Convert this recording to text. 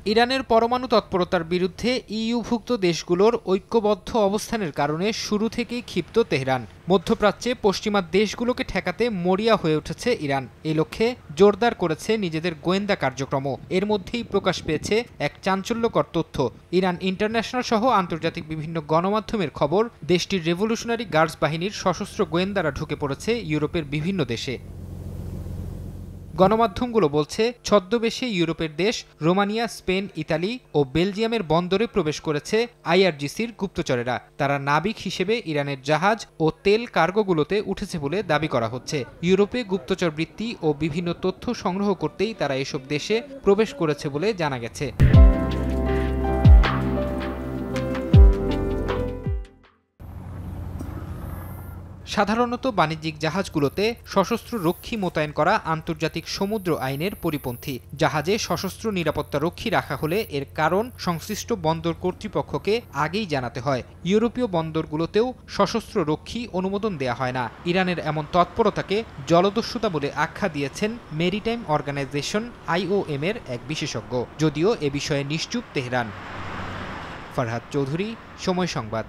ইরানের পরমাণু তৎপরতার বিরুদ্ধে ইইউভুক্ত দেশগুলোর ঐক্যবদ্ধ অবস্থানের কারণে শুরু থেকেই ক্ষিপ্ত তেহরান। মধ্যপ্রাচ্যে পশ্চিমা দেশগুলোকে ঠেকাতে মরিয়া হয়ে উঠেছে ইরান। এই লক্ষ্যে জোরদার করেছে নিজেদের গোয়েন্দা কার্যক্রম। এর মধ্যেই প্রকাশ পেয়েছে এক চাঞ্চল্যকর তথ্য। ইরান ইন্টারন্যাশনাল সহ আন্তর্জাতিক বিভিন্ন গণমাধ্যমের খবর, দেশটির রেভলিউশনারি গার্ডস বাহিনীর সশস্ত্র গোয়েন্দারা ঢুকে পড়েছে ইউরোপের বিভিন্ন দেশে। গণমাধ্যমগুলো বলছে, ছদ্মবেশে ইউরোপের দেশ রোমানিয়া, স্পেন, ইতালি ও বেলজিয়ামের বন্দরে প্রবেশ করেছে আইআরজিসির গুপ্তচরেরা। তারা নাবিক হিসেবে ইরানের জাহাজ ও তেল কার্গোগুলোতে উঠেছে বলে দাবি করা হচ্ছে। ইউরোপে গুপ্তচর বৃত্তি ও বিভিন্ন তথ্য সংগ্রহ করতেই তারা এসব দেশে প্রবেশ করেছে বলে জানা গেছে। সাধারণত বাণিজ্যিক জাহাজগুলোতে সশস্ত্র রক্ষী মোতায়েন করা আন্তর্জাতিক সমুদ্র আইনের পরিপন্থী। জাহাজে সশস্ত্র নিরাপত্তা রক্ষী রাখা হলে এর কারণ সংশ্লিষ্ট বন্দর কর্তৃপক্ষকে আগেই জানাতে হয়। ইউরোপীয় বন্দরগুলোতেও সশস্ত্র রক্ষী অনুমোদন দেয়া হয় না। ইরানের এমন তৎপরতাকে জলদস্যুতা বলে আখ্যা দিয়েছেন মেরিটাইম অর্গানাইজেশন IOM এর এক বিশেষজ্ঞ, যদিও এ বিষয়ে নিশ্চুপ তেহরান। ফরহাদ চৌধুরী, সময় সংবাদ।